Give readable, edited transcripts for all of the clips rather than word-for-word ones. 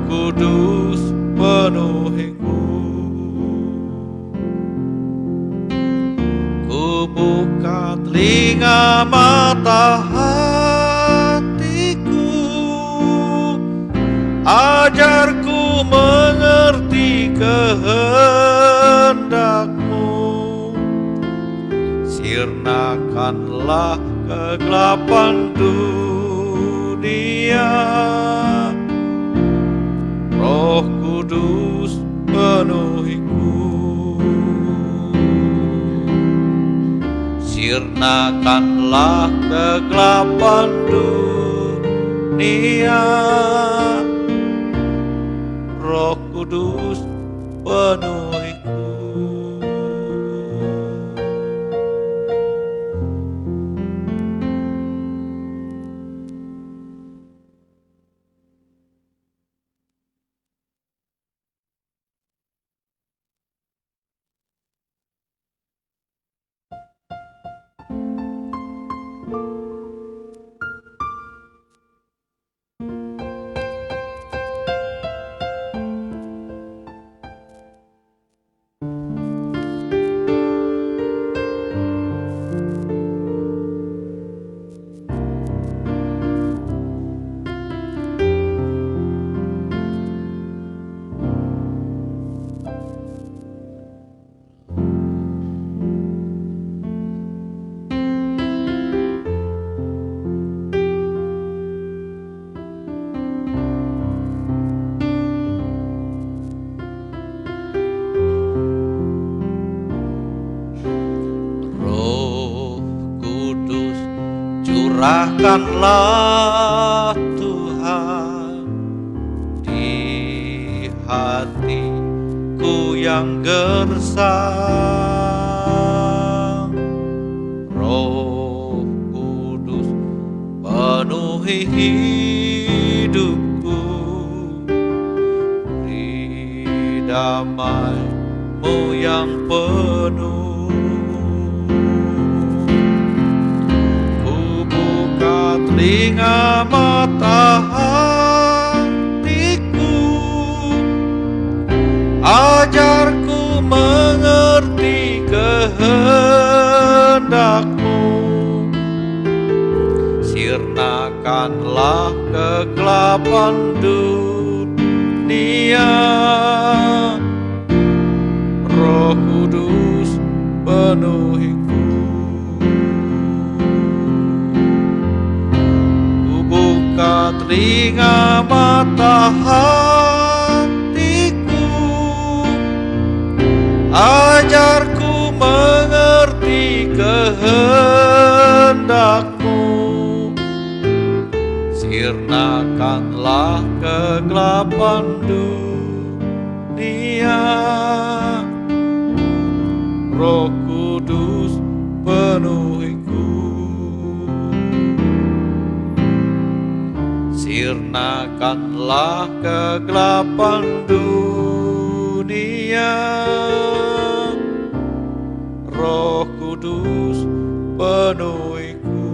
Kudus penuhiku. Ku buka telinga mata hatiku, ajarku mengerti kehendak-Mu. Sirnakanlah kegelapan dunia, Roh Kudus penuhiku. Sirnakanlah kegelapan dunia, Roh Kudus penuhiku. Curahkanlah Tuhan di hatiku yang gersang. Roh Kudus penuhi hidupku, beri damai-Mu yang penuh. Telinga mata hatiku, ajarku mengerti kehendak-Mu. Sirnakanlah kegelapan dunia, Roh Kudus penuhiku. Buka telinga mata hatiku, ajarku mengerti kehendak-Mu. Sirnakanlah kegelapan dunia, Roh Kudus penuhiku. Sirnakanlah kegelapan dunia, Roh Kudus penuhiku.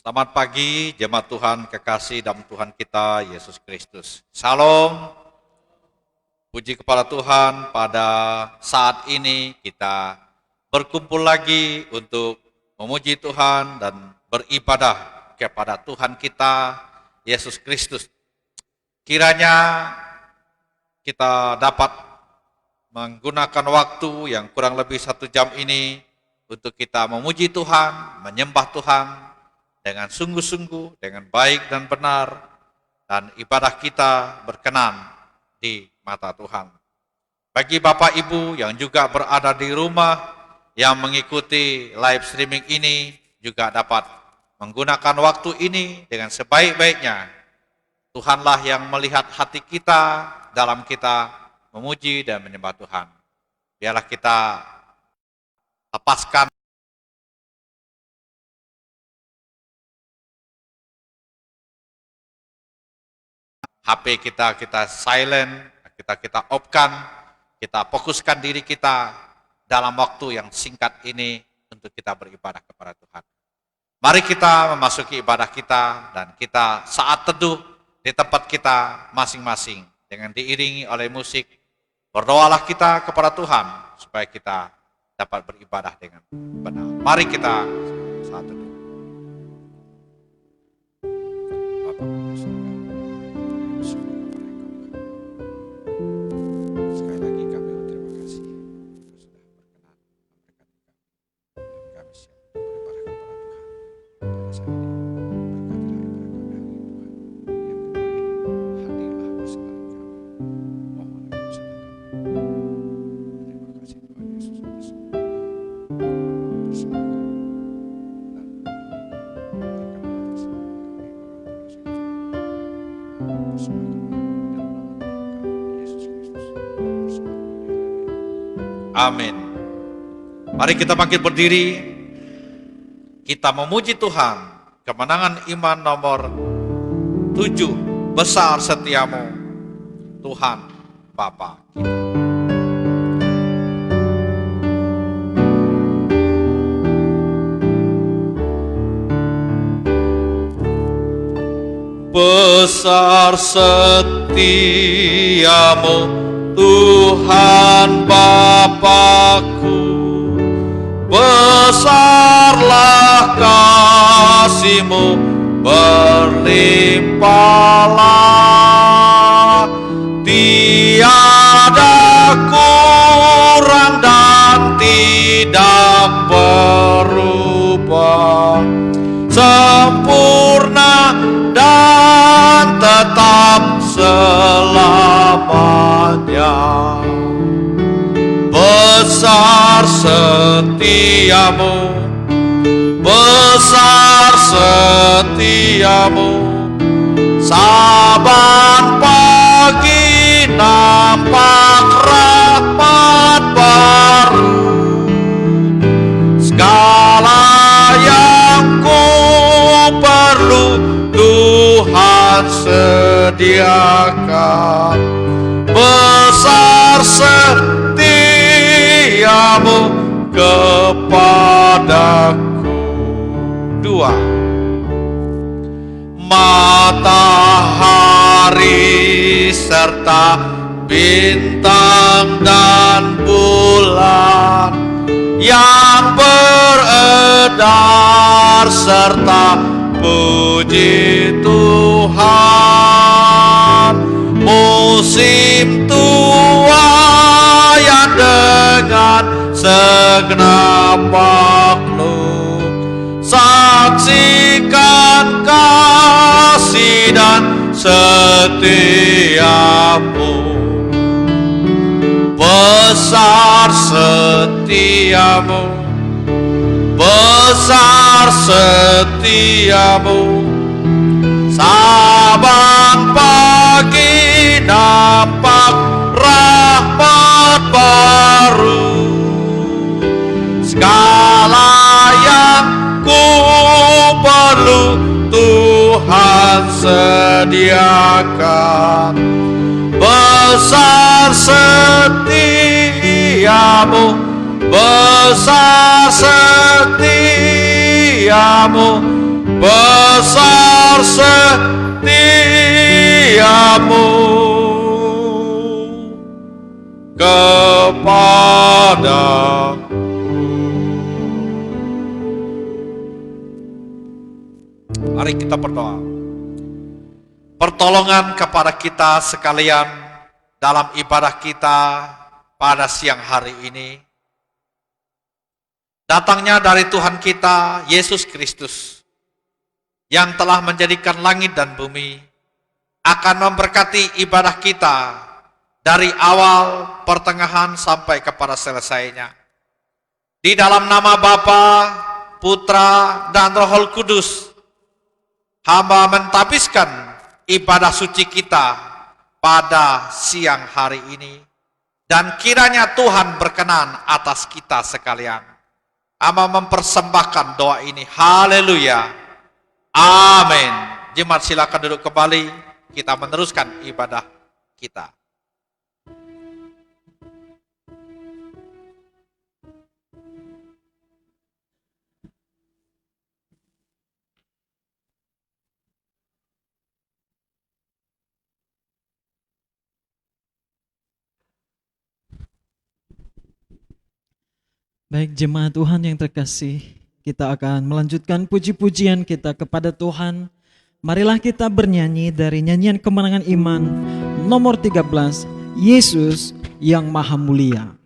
Selamat pagi, jemaat Tuhan kekasih dalam Tuhan kita Yesus Kristus. Salam, puji kepada Tuhan. Pada saat ini kita berkumpul lagi untuk memuji Tuhan dan beribadah kepada Tuhan kita Yesus Kristus. Kiranya kita dapat menggunakan waktu yang kurang lebih 1 jam ini untuk kita memuji Tuhan, menyembah Tuhan dengan sungguh-sungguh, dengan baik dan benar, dan ibadah kita berkenan di mata Tuhan. Bagi Bapak Ibu yang juga berada di rumah, yang mengikuti live streaming ini, juga dapat menggunakan waktu ini dengan sebaik-baiknya. Tuhanlah yang melihat hati kita dalam kita memuji dan menyembah Tuhan. Biarlah kita lepaskan HP kita silent, kita off-kan, kita fokuskan diri kita dalam waktu yang singkat ini untuk kita beribadah kepada Tuhan. Mari kita memasuki ibadah kita dan kita saat teduh di tempat kita masing-masing dengan diiringi oleh musik. Berdoalah kita kepada Tuhan supaya kita dapat beribadah dengan benar. Mari kita saat teduh. Bapa di surga, bersyukur kepada Engkau. Sekali lagi kami berterima kasih. Engkau sudah berkenan memberkati kami. Dan kami siap beribadah kepada Tuhan. Pada saat ini, berkatilah ibadah kami hari ini Tuhan. Yang kedua ini, hadirlah bersama kami. Mohon Engkau sertai kami. Terima kasih Tuhan Yesus atas semua. Bersama kami. Dan berkenan atas kami orang Tuhan Yesus. Bersama kami di dalam nama Tuhan kami Yesus Kristus. Bersama kami. Amin. Mari kita bangkit berdiri. Kita memuji Tuhan. Kemenangan iman nomor 7. Besar setiamu Tuhan Bapa kita. Besar setiamu Tuhan Bapa-Ku, besarlah kasih-Mu, berlimpahlah, tiada kurang dan tidak berubah, sempurna dan tetap selamanya. Besar setiamu, besar setiamu, saban pagi nampak rahmat baru, segala yang ku perlu Tuhan sediakan. Besar setiamu kepadaku. 2. Matahari serta bintang dan bulan yang beredar serta puji Tuhan, musim tua yang dengan segenap makhluk saksikan kasih dan setiamu. Besar setiamu, besar setiamu, saban pagi nampak rahmat baru, segala yang ku perlu Tuhan sediakan. Besar setiamu, besar setiamu, besar setiamu kepadaku. Mari kita berdoa. Pertolongan kepada kita sekalian dalam ibadah kita pada siang hari ini datangnya dari Tuhan kita Yesus Kristus yang telah menjadikan langit dan bumi, akan memberkati ibadah kita dari awal, pertengahan sampai kepada selesainya. Di dalam nama Bapa, Putra dan Roh Kudus, hamba mentapiskan ibadah suci kita pada siang hari ini. Dan kiranya Tuhan berkenan atas kita sekalian. Hamba mempersembahkan doa ini. Haleluya. Amin. Jemaat silakan duduk kembali. Kita meneruskan ibadah kita. Baik jemaat Tuhan yang terkasih, kita akan melanjutkan puji-pujian kita kepada Tuhan. Marilah kita bernyanyi dari nyanyian kemenangan iman nomor 13, Yesus yang Maha Mulia.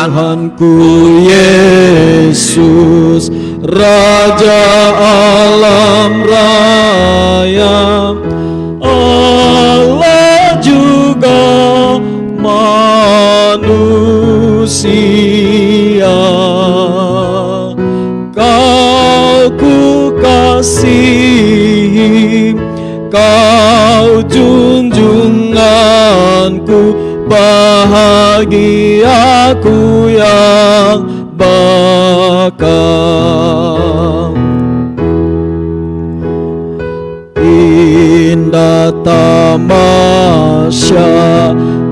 Tuhanku Yesus, Raja alam raya, Allah juga manusia. Kau ku kasihi, Kau junjunganku, bahagiaku yang bakal. Indah tamasya,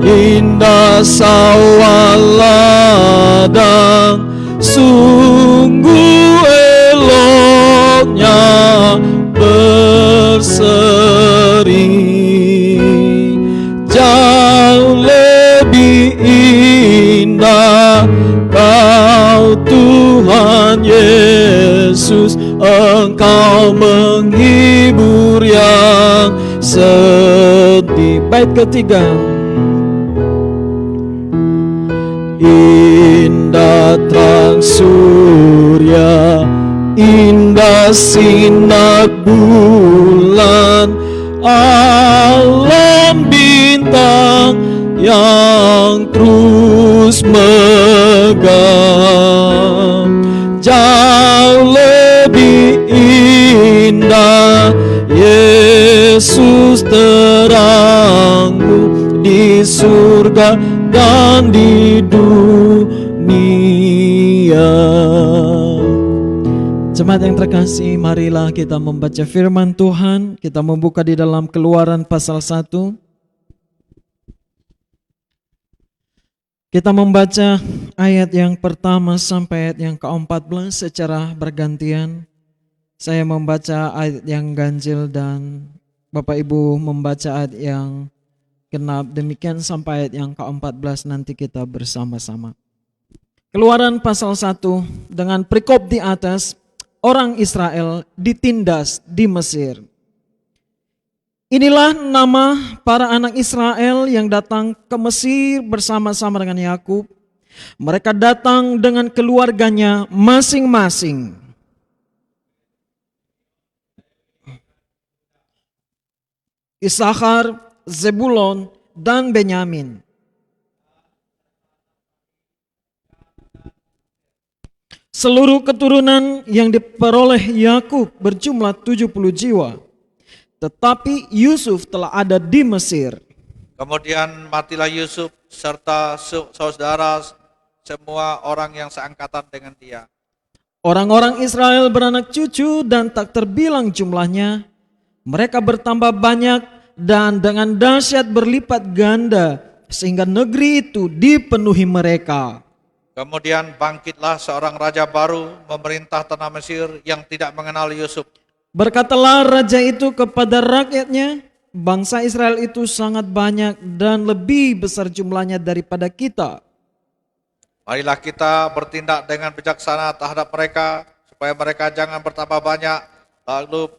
indah sawah ladang, sungguh eloknya berseri. Jauh lebih indah Kau Tuhan Yesus, Engkau menghibur yang sedih. Bait ketiga. Indah terang surya, indah sinar bulan, alam bintang yang terus megah. Jauh lebih indah Yesus terangmu di surga dan di dunia. Jemaat yang terkasih, marilah kita membaca firman Tuhan. Kita membuka di dalam Keluaran pasal 1. Kita membaca ayat yang pertama sampai ayat yang ke-14 secara bergantian. Saya membaca ayat yang ganjil dan Bapak Ibu membaca ayat yang genap. Demikian sampai ayat yang ke-14 nanti kita bersama-sama. Keluaran pasal 1 dengan perikop di atas, orang Israel ditindas di Mesir. Inilah nama para anak Israel yang datang ke Mesir bersama-sama dengan Yakub. Mereka datang dengan keluarganya masing-masing. Issakhar, Zebulon, dan Benyamin. Seluruh keturunan yang diperoleh Yakub berjumlah 70 jiwa. Tetapi Yusuf telah ada di Mesir. Kemudian matilah Yusuf serta saudara semua orang yang seangkatan dengan dia. Orang-orang Israel beranak cucu dan tak terbilang jumlahnya. Mereka bertambah banyak dan dengan dahsyat berlipat ganda sehingga negeri itu dipenuhi mereka. Kemudian bangkitlah seorang raja baru memerintah tanah Mesir yang tidak mengenal Yusuf. Berkatalah raja itu kepada rakyatnya, bangsa Israel itu sangat banyak dan lebih besar jumlahnya daripada kita. Marilah kita bertindak dengan bijaksana terhadap mereka, supaya mereka jangan bertambah banyak, lalu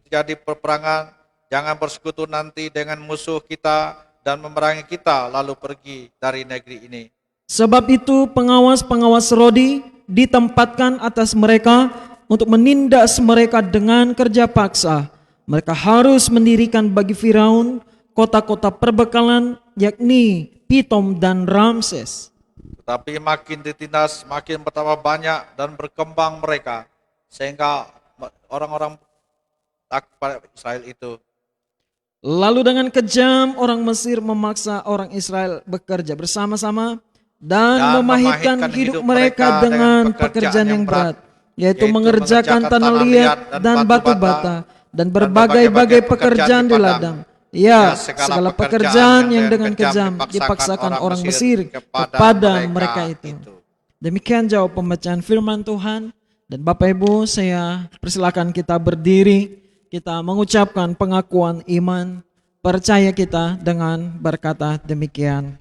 terjadi peperangan, jangan bersekutu nanti dengan musuh kita dan memerangi kita, lalu pergi dari negeri ini. Sebab itu pengawas-pengawas Rodi ditempatkan atas mereka untuk menindas mereka dengan kerja paksa. Mereka harus mendirikan bagi Firaun kota-kota perbekalan, yakni Pitom dan Ramses. Tetapi makin ditindas, makin bertambah banyak dan berkembang mereka, sehingga orang-orang takut pada Israel itu. Lalu dengan kejam orang Mesir memaksa orang Israel bekerja bersama-sama dan memahitkan hidup mereka dengan pekerjaan yang berat, yaitu mengerjakan tanah liat dan batu bata dan berbagai-bagai pekerjaan di ladang. Ya, segala pekerjaan yang dengan kejam dipaksakan orang Mesir kepada mereka itu. Demikian jawab pembacaan firman Tuhan. Dan Bapak Ibu, saya persilakan kita berdiri, kita mengucapkan pengakuan iman, percaya kita dengan berkata demikian.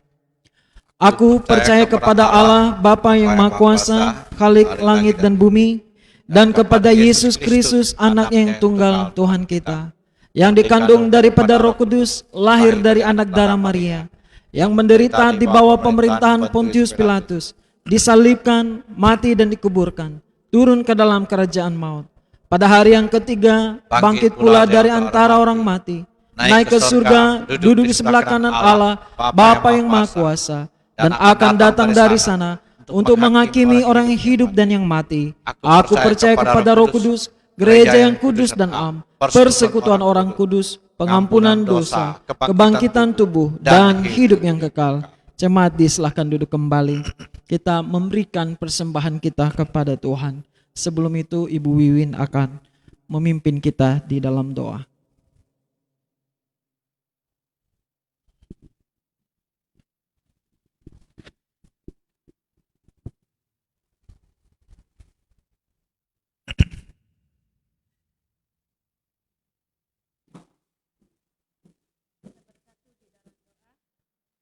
Aku percaya kepada Allah Bapa yang Maha Kuasa, Khalik langit dan bumi, dan kepada Yesus Kristus anak yang tunggal Tuhan kita, yang dikandung daripada Roh Kudus, lahir dari anak darah Maria, yang menderita di bawah pemerintahan Pontius Pilatus, disalibkan, mati dan dikuburkan, turun ke dalam kerajaan maut. Pada hari yang ketiga, bangkit pula dari antara orang mati, naik ke surga, duduk di sebelah kanan Allah, Bapa yang Maha Kuasa, dan akan datang dari sana untuk menghakimi orang yang hidup dan yang mati. Aku percaya kepada Roh Kudus, gereja yang kudus dan am, persekutuan orang kudus, pengampunan dosa, kebangkitan tubuh, dan hidup yang kekal. Jemaat disilahkan duduk kembali. Kita memberikan persembahan kita kepada Tuhan. Sebelum itu Ibu Wiwin akan memimpin kita di dalam doa.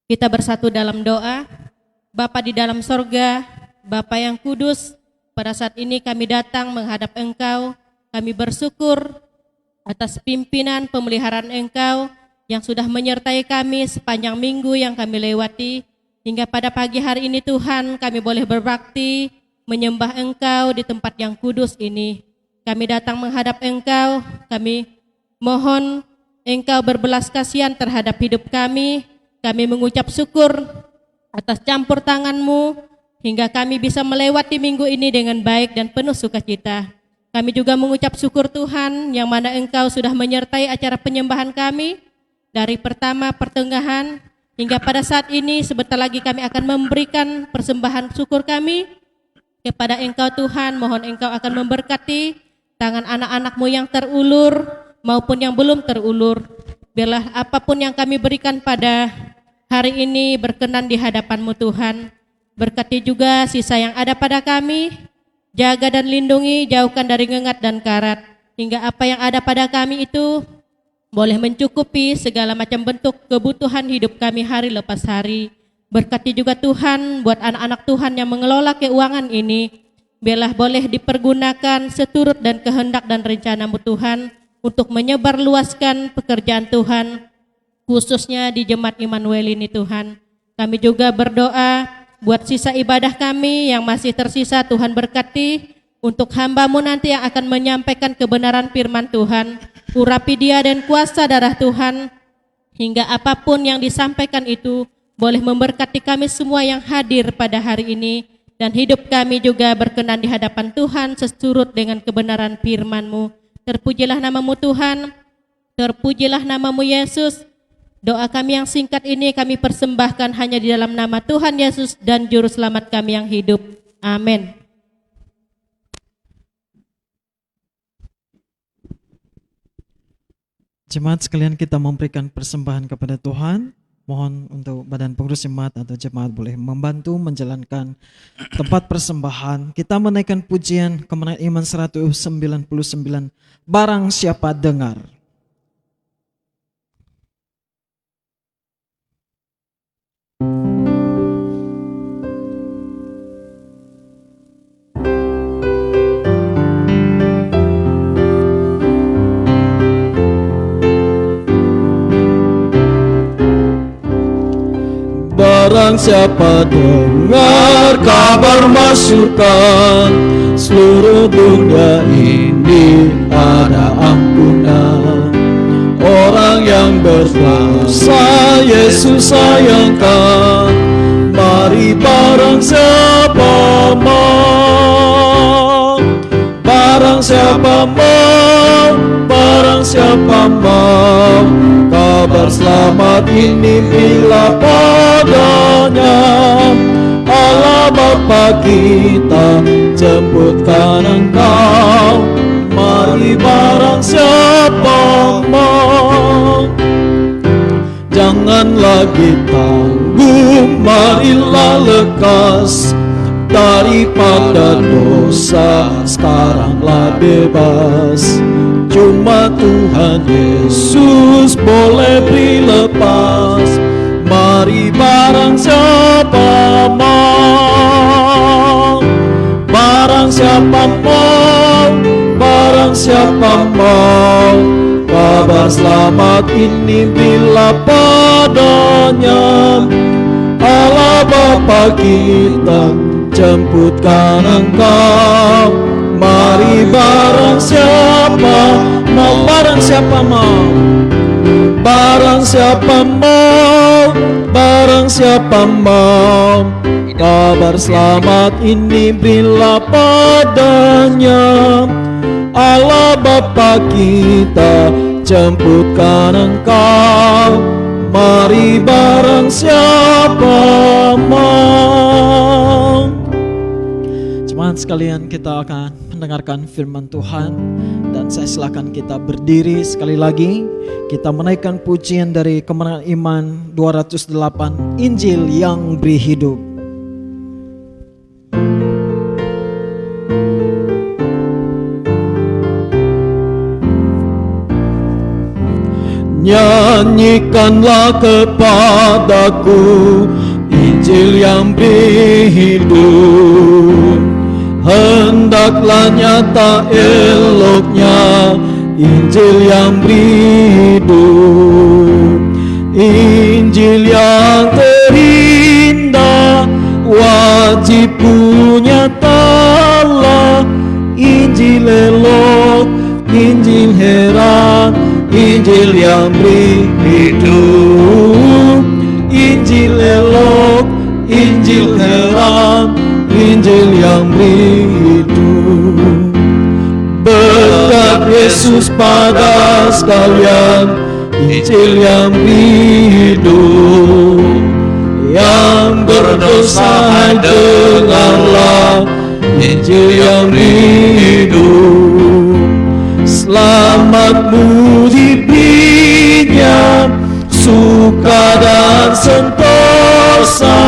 Kita bersatu dalam doa. Bapa di dalam sorga, Bapa yang kudus, pada saat ini kami datang menghadap Engkau. Kami bersyukur atas pimpinan pemeliharaan Engkau yang sudah menyertai kami sepanjang minggu yang kami lewati. Hingga pada pagi hari ini Tuhan, kami boleh berbakti, menyembah Engkau di tempat yang kudus ini. Kami datang menghadap Engkau, kami mohon Engkau berbelas kasihan terhadap hidup kami. Kami mengucap syukur atas campur tangan-Mu hingga kami bisa melewati minggu ini dengan baik dan penuh sukacita. Kami juga mengucap syukur Tuhan yang mana Engkau sudah menyertai acara penyembahan kami dari pertama pertengahan hingga pada saat ini. Sebentar lagi kami akan memberikan persembahan syukur kami kepada Engkau Tuhan. Mohon Engkau akan memberkati tangan anak-anak-Mu yang terulur maupun yang belum terulur. Biarlah apapun yang kami berikan pada hari ini berkenan di hadapan-Mu Tuhan. Berkati juga sisa yang ada pada kami, jaga dan lindungi, jauhkan dari ngengat dan karat, hingga apa yang ada pada kami itu boleh mencukupi segala macam bentuk kebutuhan hidup kami hari lepas hari. Berkati juga Tuhan buat anak-anak Tuhan yang mengelola keuangan ini, biarlah boleh dipergunakan seturut dan kehendak dan rencana-Mu Tuhan untuk menyebarluaskan pekerjaan Tuhan, khususnya di Jemaat Immanuel ini Tuhan. Kami juga berdoa buat sisa ibadah kami yang masih tersisa. Tuhan berkati untuk hamba-Mu nanti yang akan menyampaikan kebenaran firman Tuhan. Urapi dia dan kuasa darah Tuhan, hingga apapun yang disampaikan itu boleh memberkati kami semua yang hadir pada hari ini. Dan hidup kami juga berkenan di hadapan Tuhan sesurut dengan kebenaran firman-Mu. Terpujilah nama-Mu Tuhan, terpujilah nama-Mu Yesus. Doa kami yang singkat ini kami persembahkan hanya di dalam nama Tuhan Yesus dan Juru Selamat kami yang hidup. Amin. Jemaat sekalian, kita memberikan persembahan kepada Tuhan. Mohon untuk badan pengurus jemaat atau jemaat boleh membantu menjalankan tempat persembahan. Kita menaikkan pujian Kemenangan Iman 199. Barang siapa dengar. Barang siapa dengar kabar masukan, seluruh dunia ini ada ampunan. berdosa Yesus sayangkan. Mari barang siapa mau, barang siapa mau, barang siapa mau, kabar selamat ini bila padanya. Allah Bapa kita jemputkan engkau. Mari barang siapa mau, jangan lagi tanggung, marilah lekas daripada dosa, sekaranglah bebas. Cuma Tuhan Yesus boleh beri lepas. Mari barang siapa mau, barang siapa mau, barang siapa mau, kabar selamat ini bila padanya. Allah Bapa kita jemputkan engkau. Mari barang siapa mau, barang siapa mau, barang siapa mau, barang siapa mau, kabar selamat ini bila padanya. Allah Bapa kita jemputkan engkau. Mari barang siapa mau. Jemaat sekalian, kita akan mendengarkan firman Tuhan, dan saya silakan kita berdiri sekali lagi. Kita menaikkan pujian dari Kemenangan Iman 208, Injil yang beri hidup. Nyanyikanlah kepadaku Injil yang beri hidup. Hendaklah nyata eloknya Injil yang beri hidup. Injil yang terindah wajib punya nyatalah. Injil elok, Injil heran, Injil yang beri hidup. Injil elok, Injil heran, Injil yang beri hidup. Berkat Yesus pada sekalian, Injil yang beri hidup. Yang berdosa hai dengarlah, Injil yang beri hidup. Selamatmu diberinya suka dan sentosa.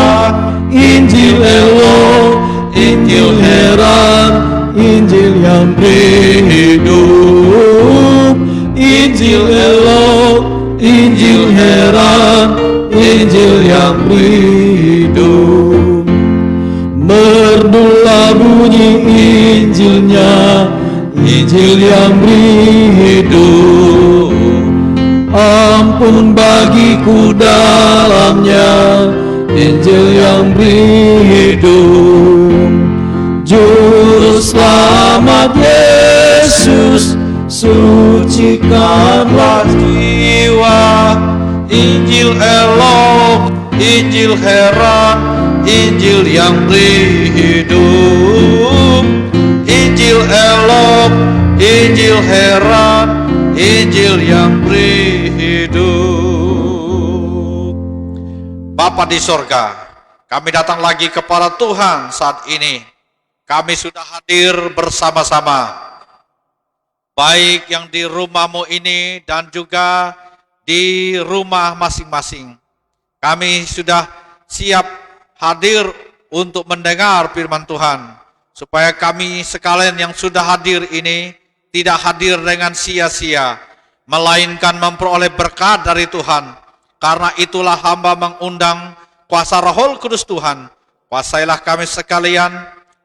Injil elok, Injil heran, Injil yang beri hidup. Injil elok, Injil heran, Injil yang beri hidup. Merdulah bunyi Injilnya, Injil yang beri hidup. Ampun bagiku dalamnya, Injil yang beri hidup. Juru selamat Yesus, sucikanlah jiwa. Injil elok, Injil heran, Injil yang beri hidup. Injil elok, Injil heran, Injil yang beri hidup. Bapa di sorga, kami datang lagi kepada Tuhan saat ini. Kami sudah hadir bersama-sama, baik yang di rumahmu ini dan juga di rumah masing-masing. Kami sudah siap hadir untuk mendengar firman Tuhan, supaya kami sekalian yang sudah hadir ini tidak hadir dengan sia-sia, melainkan memperoleh berkat dari Tuhan. Karena itulah hamba mengundang kuasa Roh Kudus Tuhan. Kuasailah kami sekalian,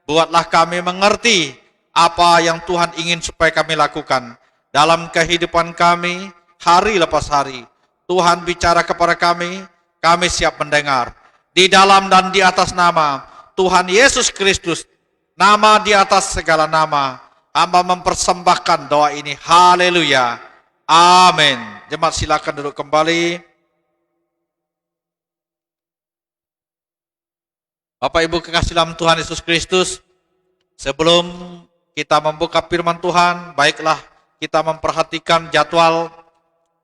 buatlah kami mengerti apa yang Tuhan ingin supaya kami lakukan dalam kehidupan kami hari lepas hari. Tuhan bicara kepada kami siap mendengar. Di dalam dan di atas nama Tuhan Yesus Kristus, nama di atas segala nama, hamba mempersembahkan doa ini. Haleluya. Amin. Jemaat silakan duduk kembali. Bapak Ibu kekasih dalam Tuhan Yesus Kristus, sebelum kita membuka firman Tuhan, baiklah kita memperhatikan jadwal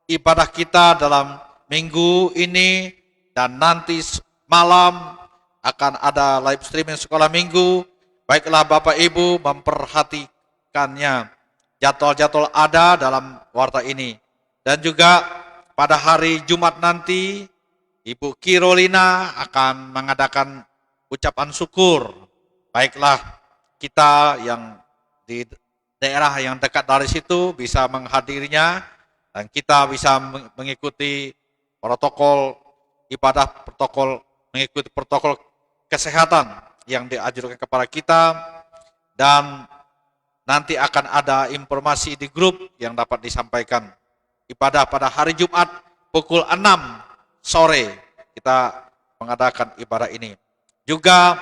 ibadah kita dalam minggu ini, dan nanti malam akan ada live streaming sekolah minggu. Baiklah Bapak Ibu memperhatikannya. Jadwal-jadwal ada dalam warta ini. Dan juga pada hari Jumat nanti, Ibu Kirolina akan mengadakan ucapan syukur. Baiklah kita yang di daerah yang dekat dari situ bisa menghadirinya, dan kita bisa mengikuti protokol ibadah, mengikuti protokol kesehatan yang diajarkan kepada kita. Dan nanti akan ada informasi di grup yang dapat disampaikan. Ibadah pada hari Jumat pukul 6 sore kita mengadakan ibadah ini. Juga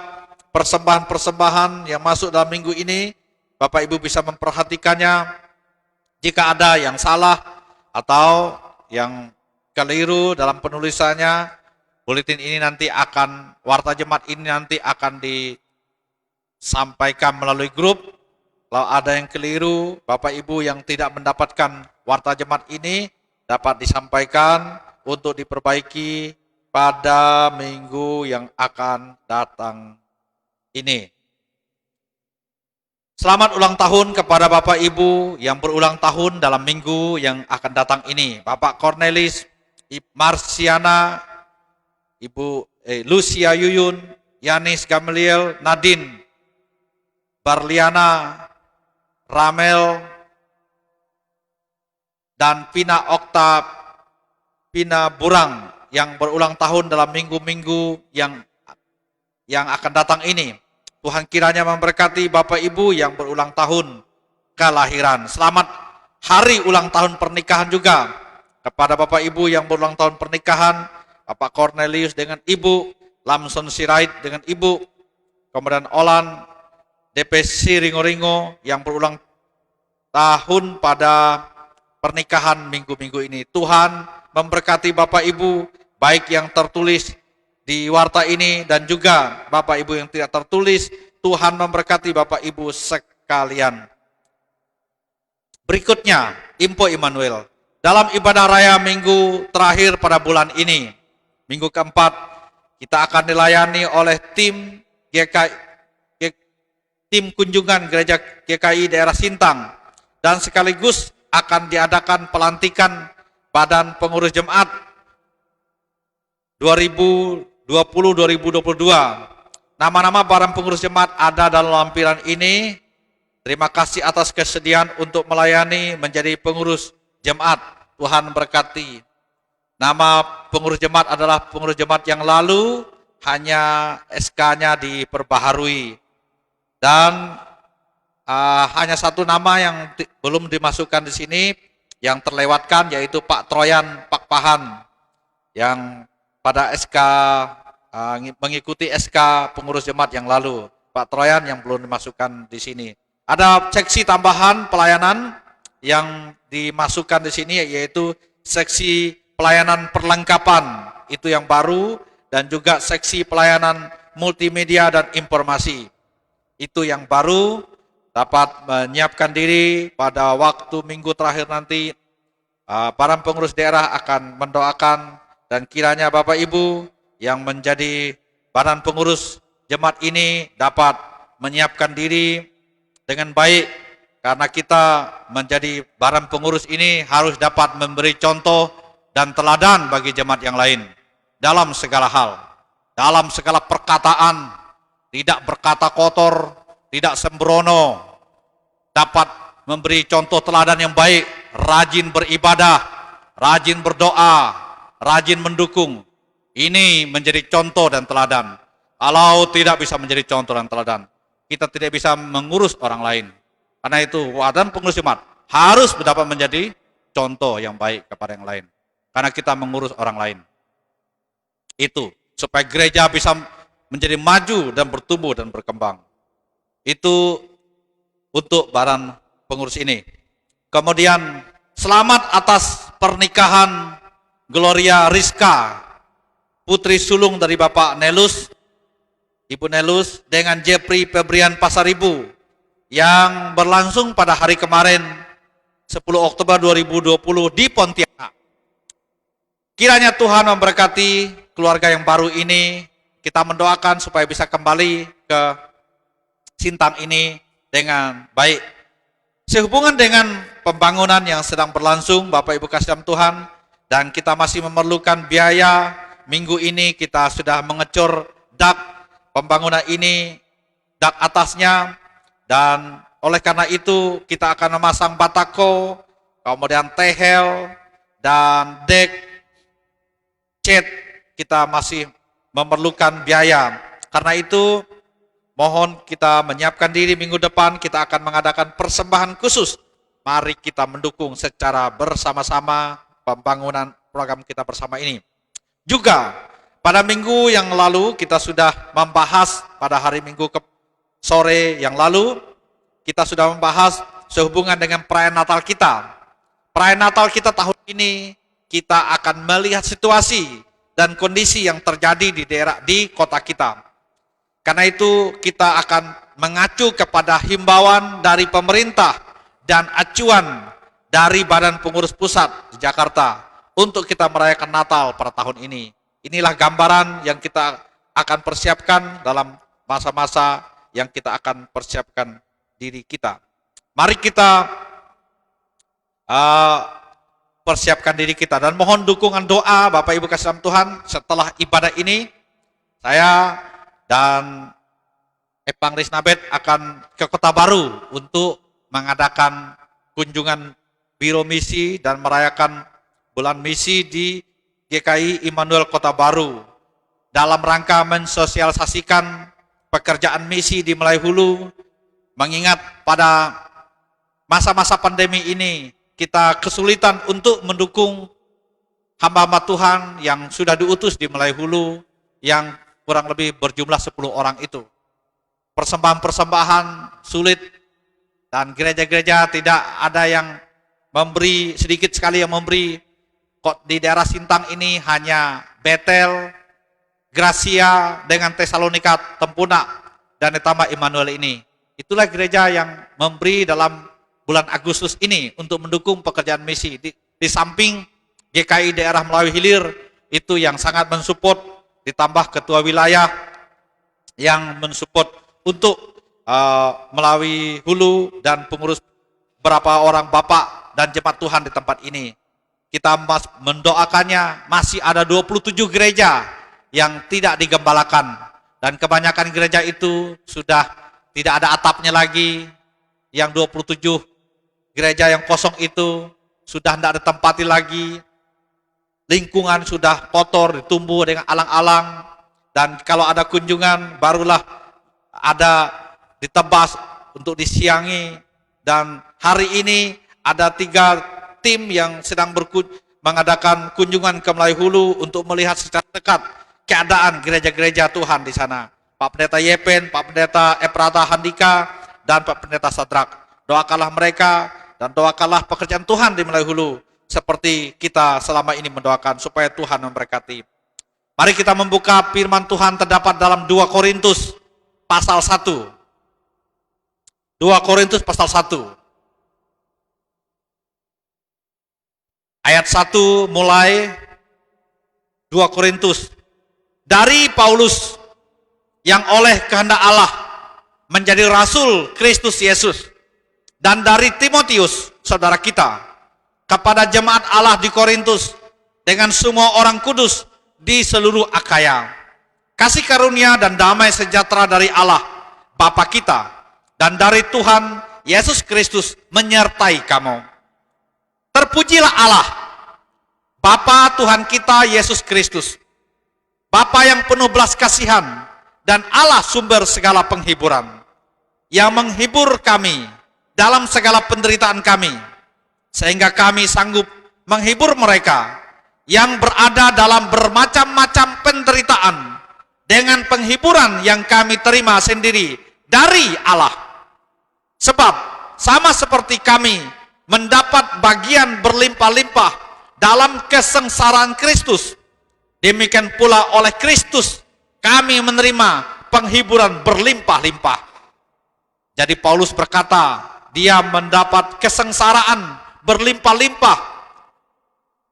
persembahan-persembahan yang masuk dalam minggu ini, Bapak Ibu bisa memperhatikannya. Jika ada yang salah atau yang keliru dalam penulisannya, buletin ini nanti akan, warta jemaat ini nanti akan disampaikan melalui grup. Kalau ada yang keliru, Bapak Ibu yang tidak mendapatkan warta jemaat ini dapat disampaikan untuk diperbaiki pada minggu yang akan datang ini. Selamat ulang tahun kepada Bapak Ibu yang berulang tahun dalam minggu yang akan datang ini. Bapak Cornelis, Ibu Marsiana, Ibu Lucia Yuyun, Yanis Gamaliel, Nadine, Barliana, Ramel, dan Pina Okta, Pina Burang yang berulang tahun dalam minggu-minggu yang akan datang ini. Tuhan kiranya memberkati Bapak Ibu yang berulang tahun kelahiran. Selamat hari ulang tahun pernikahan juga kepada Bapak Ibu yang berulang tahun pernikahan. Bapak Cornelius dengan Ibu, Lamson Sirait dengan Ibu, kemudian Olan DPC Ringo-Ringo yang berulang tahun pada pernikahan minggu-minggu ini. Tuhan memberkati Bapak Ibu, baik yang tertulis di warta ini dan juga Bapak Ibu yang tidak tertulis. Tuhan memberkati Bapak Ibu sekalian. Berikutnya, Info Immanuel. Dalam ibadah raya minggu terakhir pada bulan ini, minggu keempat, kita akan dilayani oleh tim kunjungan gereja GKI daerah Sintang, dan sekaligus akan diadakan pelantikan Badan Pengurus Jemaat 2020-2022. Nama-nama Badan Pengurus Jemaat ada dalam lampiran ini. Terima kasih atas kesediaan untuk melayani menjadi pengurus jemaat. Tuhan berkati. Nama pengurus jemaat adalah pengurus jemaat yang lalu, hanya SK-nya diperbaharui. Dan hanya satu nama yang belum dimasukkan di sini, yang terlewatkan, yaitu Pak Troyan Pakpahan, yang pada SK mengikuti SK pengurus jemaat yang lalu. Pak Troyan yang belum dimasukkan di sini. Ada seksi tambahan pelayanan yang dimasukkan di sini, yaitu seksi pelayanan perlengkapan, itu yang baru, dan juga seksi pelayanan multimedia dan informasi, itu yang baru. Dapat menyiapkan diri pada waktu minggu terakhir nanti. Para pengurus daerah akan mendoakan, dan kiranya Bapak Ibu yang menjadi badan pengurus jemaat ini dapat menyiapkan diri dengan baik, karena kita menjadi badan pengurus ini harus dapat memberi contoh dan teladan bagi jemaat yang lain dalam segala hal, dalam segala perkataan, tidak berkata kotor, tidak sembrono, dapat memberi contoh teladan yang baik, rajin beribadah, rajin berdoa, rajin mendukung. Ini menjadi contoh dan teladan. Kalau tidak bisa menjadi contoh dan teladan, kita tidak bisa mengurus orang lain. Karena itu, badan pengurus jemaat harus dapat menjadi contoh yang baik kepada yang lain. Karena kita mengurus orang lain. Itu, supaya gereja bisa menjadi maju dan bertumbuh dan berkembang. Itu untuk badan pengurus ini. Kemudian selamat atas pernikahan Gloria Rizka, putri sulung dari Bapak Nelus, Ibu Nelus, dengan Jeffrey Febrian Pasaribu, yang berlangsung pada hari kemarin 10 Oktober 2020 di Pontianak. Kiranya Tuhan memberkati keluarga yang baru ini. Kita mendoakan supaya bisa kembali ke Sintang ini dengan baik. Sehubungan dengan pembangunan yang sedang berlangsung, Bapak Ibu kasih dalam Tuhan, dan kita masih memerlukan biaya. Minggu ini kita sudah mengecor dak pembangunan ini, dak atasnya, dan oleh karena itu kita akan memasang batako, kemudian tehel, dan dek, cat. Kita masih memerlukan biaya. Karena itu mohon kita menyiapkan diri. Minggu depan kita akan mengadakan persembahan khusus. Mari kita mendukung secara bersama-sama pembangunan program kita bersama ini. Juga pada minggu yang lalu kita sudah membahas, pada hari Minggu sore yang lalu kita sudah membahas sehubungan dengan perayaan Natal kita. Perayaan Natal kita tahun ini kita akan melihat situasi dan kondisi yang terjadi di daerah, di kota kita. Karena itu kita akan mengacu kepada himbauan dari pemerintah dan acuan dari Badan Pengurus Pusat di Jakarta untuk kita merayakan Natal pada tahun ini. Inilah gambaran yang kita akan persiapkan dalam masa-masa yang kita akan persiapkan diri kita. Mari kita persiapkan diri kita dan mohon dukungan doa Bapak Ibu kasih dalam Tuhan. Setelah ibadah ini saya dan Epang Risnabet akan ke Kota Baru untuk mengadakan kunjungan Biro Misi dan merayakan bulan misi di GKI Immanuel Kota Baru dalam rangka mensosialisasikan pekerjaan misi di Melayu Hulu, mengingat pada masa-masa pandemi ini kita kesulitan untuk mendukung hamba-hamba Tuhan yang sudah diutus di Melayu Hulu yang kurang lebih berjumlah 10 orang itu. Persembahan-persembahan sulit dan gereja-gereja tidak ada yang memberi, sedikit sekali yang memberi. Kok di daerah Sintang ini hanya Betel, Gracia dengan Tesalonika, Tempunak, dan ditambah Immanuel ini. Itulah gereja yang memberi dalam bulan Agustus ini untuk mendukung pekerjaan misi. Di samping GKI daerah Melawi Hilir itu yang sangat mensupport, ditambah ketua wilayah yang mensupport untuk Melawi Hulu dan pengurus beberapa orang bapak dan jemaat Tuhan di tempat ini. Kita mendoakannya, masih ada 27 gereja yang tidak digembalakan dan kebanyakan gereja itu sudah tidak ada atapnya lagi. Yang 27 gereja yang kosong itu sudah tidak ditempati lagi, lingkungan sudah kotor, ditumbuh dengan alang-alang, dan kalau ada kunjungan barulah ada ditebas untuk disiangi. Dan hari ini ada 3 tim yang sedang mengadakan kunjungan ke Melayu Hulu untuk melihat secara dekat keadaan gereja-gereja Tuhan di sana. Pak Pendeta Yepen, Pak Pendeta Eprata Handika, dan Pak Pendeta Sadrak. Doakanlah mereka dan doakanlah pekerjaan Tuhan di Melayu Hulu seperti kita selama ini mendoakan supaya Tuhan memberkati. Mari kita membuka firman Tuhan terdapat dalam 2 Korintus pasal 1. 2 Korintus pasal 1. Ayat 1 mulai 2 Korintus. Dari Paulus yang oleh kehendak Allah menjadi rasul Kristus Yesus, dan dari Timotius saudara kita, kepada jemaat Allah di Korintus dengan semua orang kudus di seluruh Akaya. Kasih karunia dan damai sejahtera dari Allah Bapa kita dan dari Tuhan Yesus Kristus menyertai kamu. Terpujilah Allah, Bapa Tuhan kita Yesus Kristus, Bapa yang penuh belas kasihan dan Allah sumber segala penghiburan, yang menghibur kami dalam segala penderitaan kami, sehingga kami sanggup menghibur mereka yang berada dalam bermacam-macam penderitaan dengan penghiburan yang kami terima sendiri dari Allah. Sebab sama seperti kami mendapat bagian berlimpah-limpah dalam kesengsaraan Kristus, demikian pula oleh Kristus kami menerima penghiburan berlimpah-limpah. Jadi Paulus berkata, dia mendapat kesengsaraan berlimpah-limpah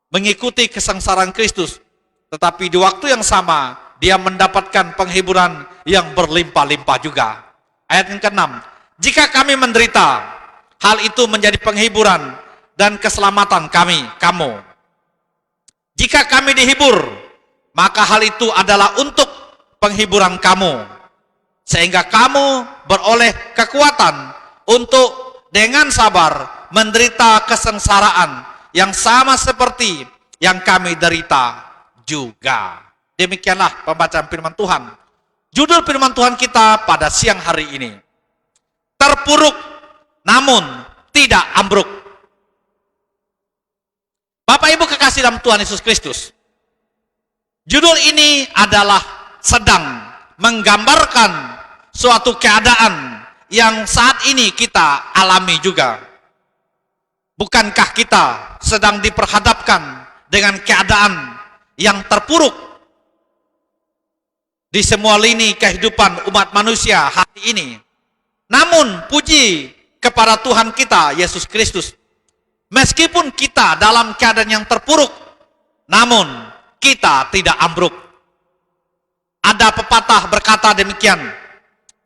mengikuti kesengsaraan Kristus, tetapi di waktu yang sama dia mendapatkan penghiburan yang berlimpah-limpah juga. Ayat yang ke-6, jika kami menderita, hal itu menjadi penghiburan dan keselamatan kamu. Jika kami dihibur, maka hal itu adalah untuk penghiburan kamu, sehingga kamu beroleh kekuatan untuk dengan sabar menderita kesengsaraan yang sama seperti yang kami derita juga. Demikianlah pembacaan firman Tuhan. Judul firman Tuhan kita pada siang hari ini, terpuruk namun tidak ambruk. Bapak Ibu kekasih dalam Tuhan Yesus Kristus, judul ini adalah sedang menggambarkan suatu keadaan yang saat ini kita alami juga. Bukankah kita sedang diperhadapkan dengan keadaan yang terpuruk di semua lini kehidupan umat manusia hari ini? Namun puji kepada Tuhan kita Yesus Kristus, meskipun kita dalam keadaan yang terpuruk, namun kita tidak ambruk. Ada pepatah berkata demikian,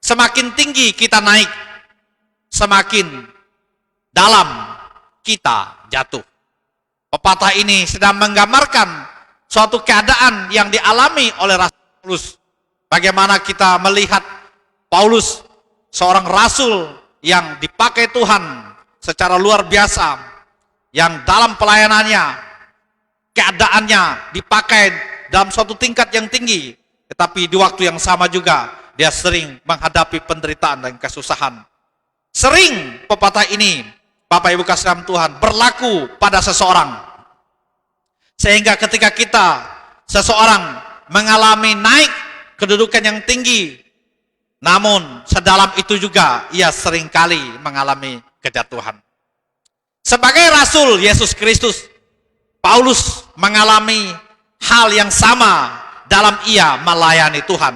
semakin tinggi kita naik, semakin dalam kita jatuh. Pepatah ini sedang menggambarkan suatu keadaan yang dialami oleh Rasul Paulus. Bagaimana kita melihat Paulus, seorang rasul yang dipakai Tuhan secara luar biasa, yang dalam pelayanannya, keadaannya dipakai dalam suatu tingkat yang tinggi, tetapi di waktu yang sama juga dia sering menghadapi penderitaan dan kesusahan. Sering pepatah ini, Bapak Ibu kasih dalam Tuhan, berlaku pada seseorang. Sehingga ketika seseorang mengalami naik kedudukan yang tinggi, namun sedalam itu juga ia seringkali mengalami kejatuhan. Sebagai Rasul Yesus Kristus, Paulus mengalami hal yang sama dalam ia melayani Tuhan.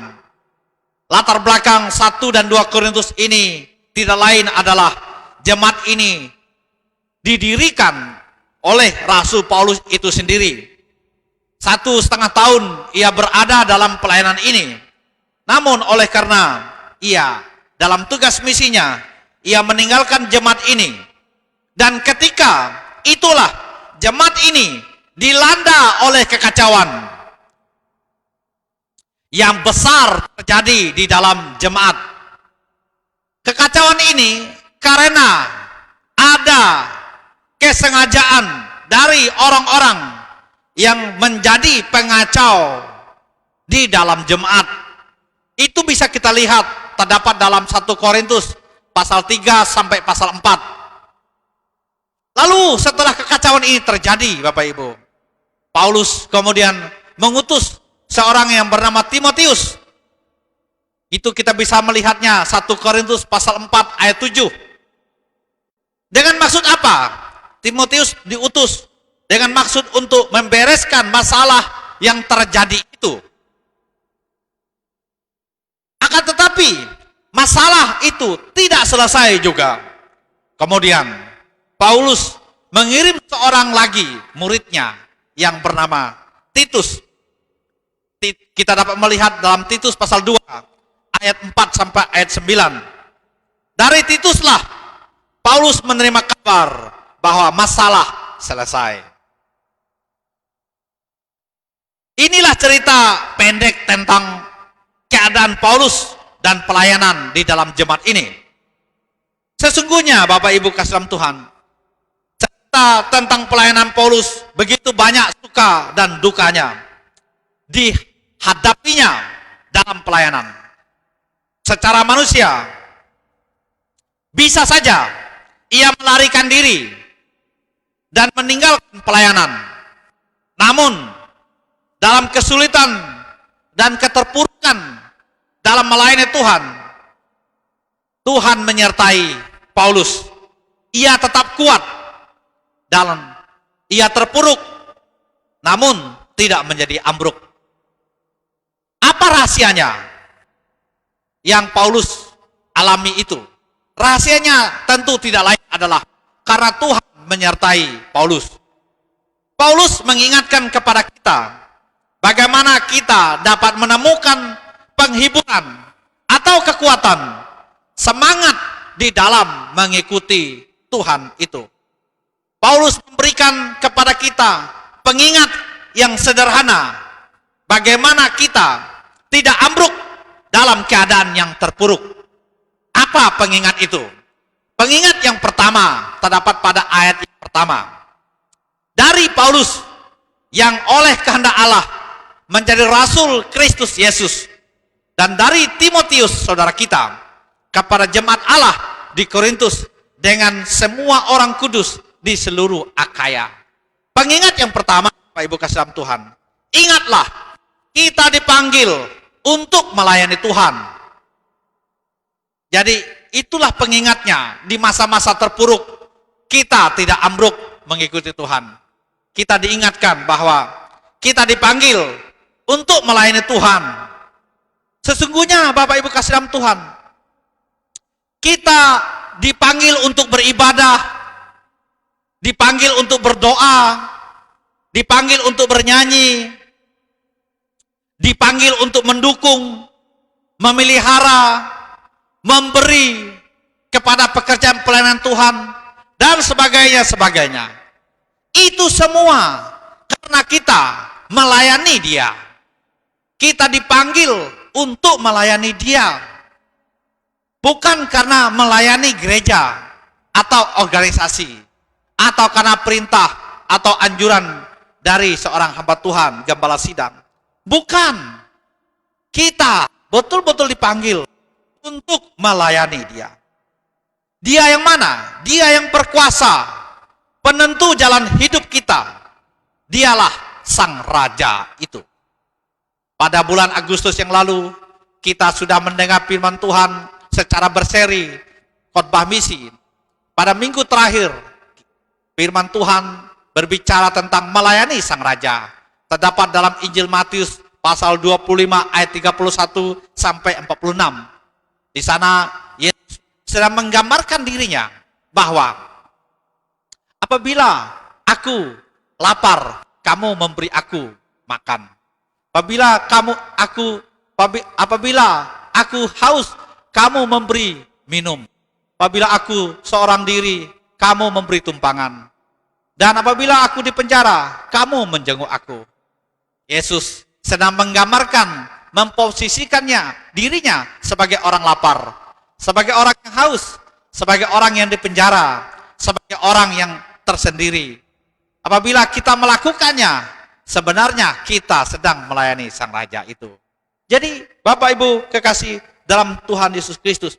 Latar belakang 1 dan 2 Korintus ini tidak lain adalah jemaat ini didirikan oleh Rasul Paulus itu sendiri. 1,5 tahun ia berada dalam pelayanan ini. Namun oleh karena ia dalam tugas misinya, ia meninggalkan jemaat ini. Dan ketika itulah jemaat ini dilanda oleh kekacauan yang besar terjadi di dalam jemaat. Kekacauan ini karena ada kesengajaan dari orang-orang yang menjadi pengacau di dalam jemaat. Itu bisa kita lihat terdapat dalam 1 Korintus pasal 3 sampai pasal 4. Lalu setelah kekacauan ini terjadi, Bapak Ibu, Paulus kemudian mengutus seorang yang bernama Timotius. Itu kita bisa melihatnya 1 Korintus pasal 4 ayat 7. Dengan maksud apa? Timotius diutus dengan maksud untuk membereskan masalah yang terjadi itu. Akan tetapi masalah itu tidak selesai juga. Kemudian Paulus mengirim seorang lagi muridnya yang bernama Titus. Kita dapat melihat dalam Titus pasal 2 ayat 4 sampai ayat 9. Dari Tituslah Paulus menerima kabar bahwa masalah selesai. Inilah cerita pendek tentang keadaan Paulus dan pelayanan di dalam jemaat ini. Sesungguhnya Bapak Ibu kasih dalam Tuhan, cerita tentang pelayanan Paulus begitu banyak suka dan dukanya dihadapinya dalam pelayanan. Secara manusia, bisa saja ia melarikan diri dan meninggalkan pelayanan. Namun, dalam kesulitan dan keterpurukan dalam melayani Tuhan, Tuhan menyertai Paulus. Ia tetap kuat dan ia terpuruk, namun tidak menjadi ambruk. Apa rahasianya yang Paulus alami itu? Rahasianya tentu tidak lain adalah karena Tuhan menyertai Paulus. Paulus mengingatkan kepada kita bagaimana kita dapat menemukan penghiburan atau kekuatan, semangat di dalam mengikuti Tuhan itu. Paulus memberikan kepada kita pengingat yang sederhana, bagaimana kita tidak ambruk dalam keadaan yang terpuruk. Apa pengingat itu? Pengingat yang pertama terdapat pada ayat yang pertama. Dari Paulus yang oleh kehendak Allah menjadi rasul Kristus Yesus, dan dari Timotius saudara kita kepada jemaat Allah di Korintus dengan semua orang kudus di seluruh Akaya. Pengingat yang pertama, Bapak Ibu kasih dalam Tuhan, ingatlah kita dipanggil untuk melayani Tuhan. Jadi itulah pengingatnya di masa-masa terpuruk kita tidak ambruk mengikuti Tuhan. Kita diingatkan bahwa kita dipanggil untuk melayani Tuhan. Sesungguhnya Bapak Ibu kasih dalam Tuhan, kita dipanggil untuk beribadah, dipanggil untuk berdoa, dipanggil untuk bernyanyi, dipanggil untuk mendukung, memelihara, memberi kepada pekerjaan pelayanan Tuhan, dan sebagainya. Itu semua karena kita melayani Dia. Kita dipanggil untuk melayani Dia, bukan karena melayani gereja atau organisasi, atau karena perintah atau anjuran dari seorang hamba Tuhan, gembala sidang. Bukan. Kita betul-betul dipanggil untuk melayani Dia. Dia yang mana? Dia yang berkuasa, penentu jalan hidup kita. Dialah Sang Raja itu. Pada bulan Agustus yang lalu, kita sudah mendengar firman Tuhan secara berseri, khotbah misi. Pada minggu terakhir, firman Tuhan berbicara tentang melayani Sang Raja. Terdapat dalam Injil Matius pasal 25 ayat 31 sampai 46. Di sana Yesus sedang menggambarkan dirinya bahwa apabila aku lapar, kamu memberi aku makan. Apabila aku haus, kamu memberi minum. Apabila aku seorang diri, kamu memberi tumpangan. Dan apabila aku dipenjara, kamu menjenguk aku. Yesus sedang menggambarkan, memposisikannya dirinya sebagai orang lapar, sebagai orang yang haus, sebagai orang yang dipenjara, sebagai orang yang tersendiri. Apabila kita melakukannya, sebenarnya kita sedang melayani Sang Raja itu. Jadi Bapak Ibu kekasih dalam Tuhan Yesus Kristus,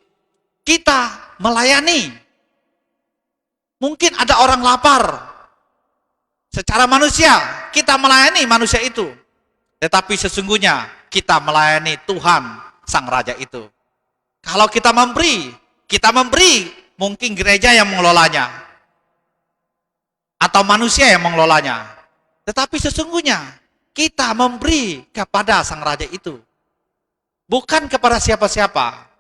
kita melayani. Mungkin ada orang lapar, secara manusia kita melayani manusia itu, tetapi sesungguhnya kita melayani Tuhan Sang Raja itu. Kalau kita memberi, mungkin gereja yang mengelolanya atau manusia yang mengelolanya, tetapi sesungguhnya kita memberi kepada Sang Raja itu, bukan kepada siapa-siapa.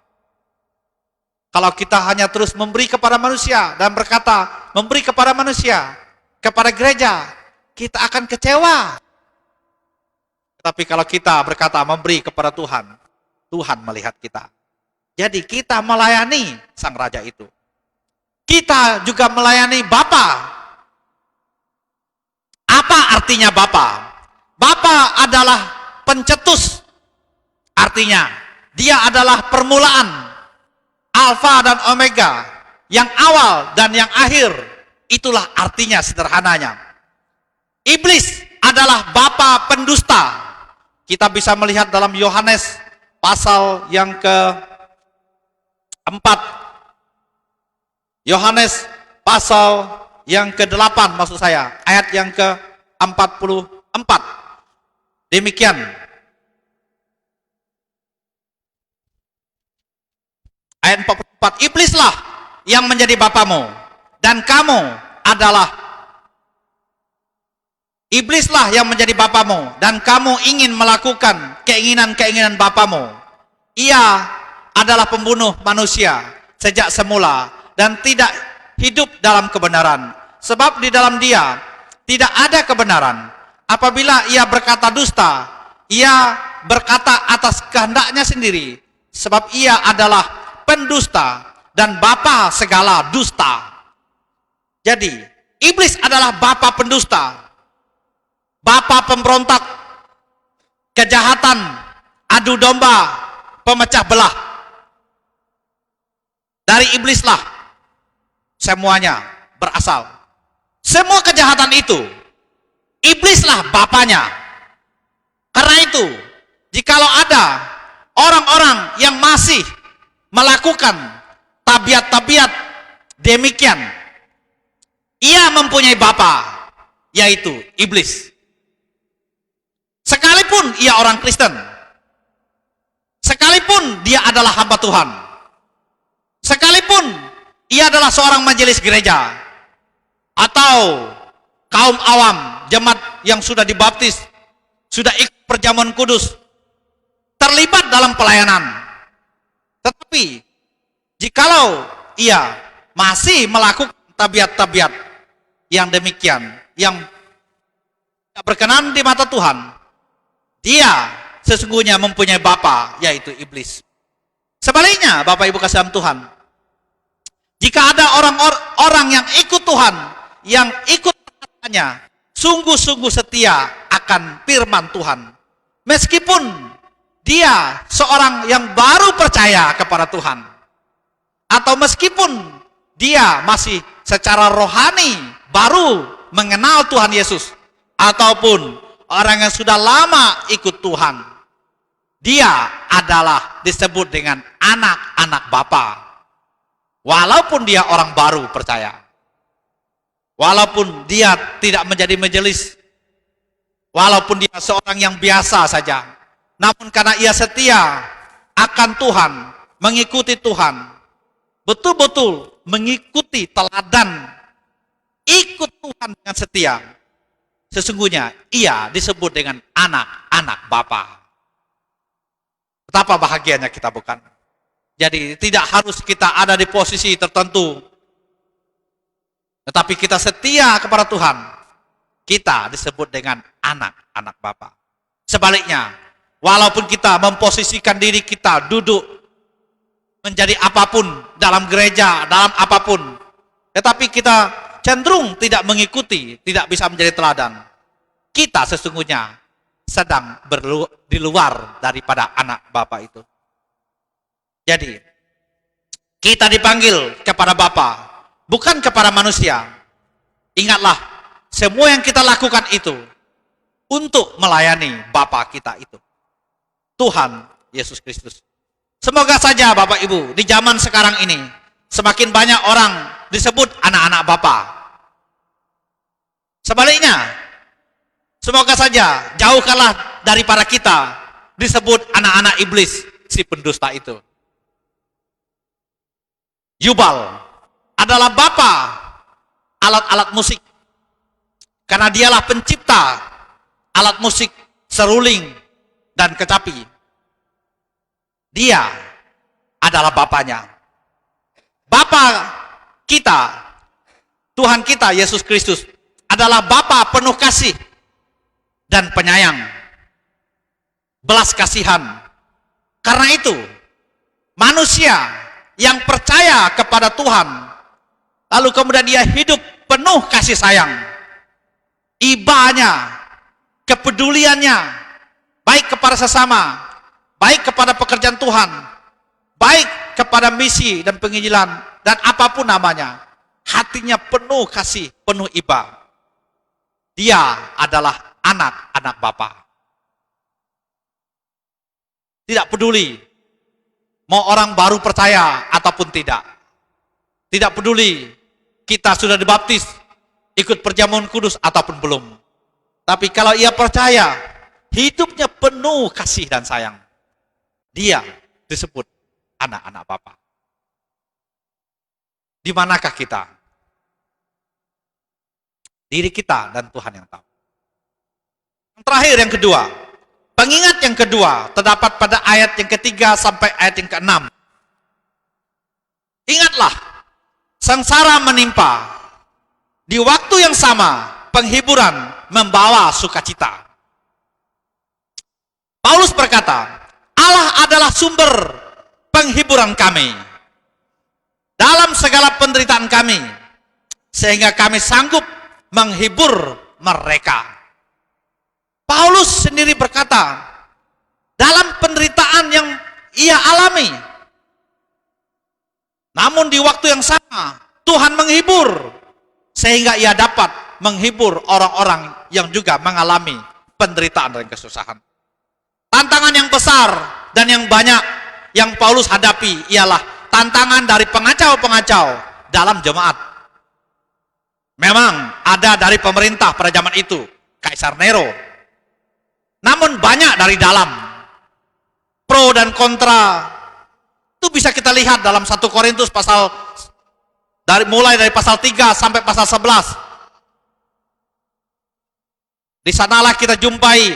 Kalau kita hanya terus memberi kepada manusia dan berkata memberi kepada manusia, kepada gereja, kita akan kecewa. Tapi kalau kita berkata memberi kepada Tuhan, Tuhan melihat kita. Jadi kita melayani Sang Raja itu. Kita juga melayani Bapa. Apa artinya Bapa? Bapa adalah pencetus. Artinya, Dia adalah permulaan, Alfa dan Omega, yang awal dan yang akhir. Itulah artinya sederhananya. Iblis adalah bapa pendusta. Kita bisa melihat dalam Yohanes pasal yang ke-4. Yohanes pasal yang ke-8 maksud saya, ayat yang ke-44. Demikian. Ayat 44, iblislah yang menjadi bapamu, dan kamu adalah Iblislah yang menjadi bapamu dan kamu ingin melakukan keinginan-keinginan bapamu. Ia adalah pembunuh manusia sejak semula dan tidak hidup dalam kebenaran. Sebab di dalam dia tidak ada kebenaran. Apabila ia berkata dusta, ia berkata atas kehendaknya sendiri. Sebab ia adalah pendusta dan bapa segala dusta. Jadi, iblis adalah bapa pendusta, bapa pemberontak, kejahatan, adu domba, pemecah belah. Dari iblislah semuanya berasal. Semua kejahatan itu, iblislah bapanya. Karena itu, jikalau ada orang-orang yang masih melakukan tabiat-tabiat demikian, ia mempunyai bapa, yaitu iblis. Sekalipun ia orang Kristen, sekalipun dia adalah hamba Tuhan, sekalipun ia adalah seorang majelis gereja, atau kaum awam, jemaat yang sudah dibaptis, sudah ikut perjamuan kudus, terlibat dalam pelayanan. Tetapi, jikalau ia masih melakukan tabiat-tabiat yang demikian, yang tidak berkenan di mata Tuhan, dia sesungguhnya mempunyai bapa, yaitu iblis. Sebaliknya, Bapak Ibu kasih dalam Tuhan, jika ada orang-orang yang ikut Tuhan, yang ikut perkataannya, sungguh-sungguh setia akan firman Tuhan, meskipun dia seorang yang baru percaya kepada Tuhan, atau meskipun dia masih secara rohani baru mengenal Tuhan Yesus, ataupun orang yang sudah lama ikut Tuhan, dia adalah disebut dengan anak-anak Bapa. Walaupun dia orang baru percaya, walaupun dia tidak menjadi majelis, walaupun dia seorang yang biasa saja, namun karena ia setia akan Tuhan, mengikuti Tuhan, betul-betul mengikuti teladan, ikut Tuhan dengan setia, sesungguhnya ia disebut dengan anak-anak Bapa. Betapa bahagianya kita, bukan? Jadi tidak harus kita ada di posisi tertentu, tetapi kita setia kepada Tuhan, kita disebut dengan anak-anak Bapa. Sebaliknya, walaupun kita memposisikan diri kita duduk menjadi apapun dalam gereja, dalam apapun, tetapi kita cenderung tidak mengikuti, tidak bisa menjadi teladan, kita sesungguhnya sedang di luar daripada anak Bapa itu. Jadi, kita dipanggil kepada Bapa, bukan kepada manusia. Ingatlah, semua yang kita lakukan itu untuk melayani Bapa kita itu, Tuhan Yesus Kristus. Semoga saja Bapak Ibu, di zaman sekarang ini, semakin banyak orang disebut anak-anak Bapa. Sebaliknya, semoga saja jauhkanlah daripada kita disebut anak-anak iblis, si pendusta itu. Yubal adalah bapa alat-alat musik, karena dialah pencipta alat musik seruling dan kecapi. Dia adalah bapanya. Bapa kita, Tuhan kita Yesus Kristus, adalah Bapa penuh kasih dan penyayang, belas kasihan. Karena itu, manusia yang percaya kepada Tuhan, lalu kemudian dia hidup penuh kasih sayang, ibanya, kepeduliannya, baik kepada sesama, baik kepada pekerjaan Tuhan, baik kepada misi dan penginjilan, dan apapun namanya, hatinya penuh kasih, penuh iba. Dia adalah anak-anak Bapa. Tidak peduli mau orang baru percaya ataupun tidak. Tidak peduli kita sudah dibaptis, ikut perjamuan kudus ataupun belum. Tapi kalau ia percaya, hidupnya penuh kasih dan sayang, dia disebut anak-anak Bapa. Di manakah kita? Diri kita dan Tuhan yang tahu. Yang terakhir, yang kedua. Pengingat yang kedua terdapat pada ayat yang ketiga sampai ayat yang keenam. Ingatlah, sengsara menimpa. Di waktu yang sama, penghiburan membawa sukacita. Paulus berkata, Allah adalah sumber penghiburan kami dalam segala penderitaan kami, sehingga kami sanggup menghibur mereka. Paulus sendiri berkata, dalam penderitaan yang ia alami, namun di waktu yang sama, Tuhan menghibur, sehingga ia dapat menghibur orang-orang yang juga mengalami penderitaan dan kesusahan. Tantangan yang besar dan yang banyak yang Paulus hadapi ialah tantangan dari pengacau-pengacau dalam jemaat. Memang ada dari pemerintah pada zaman itu, Kaisar Nero. Namun banyak dari dalam. Pro dan kontra itu bisa kita lihat dalam 1 Korintus mulai dari pasal 3 sampai pasal 11. Di sanalah kita jumpai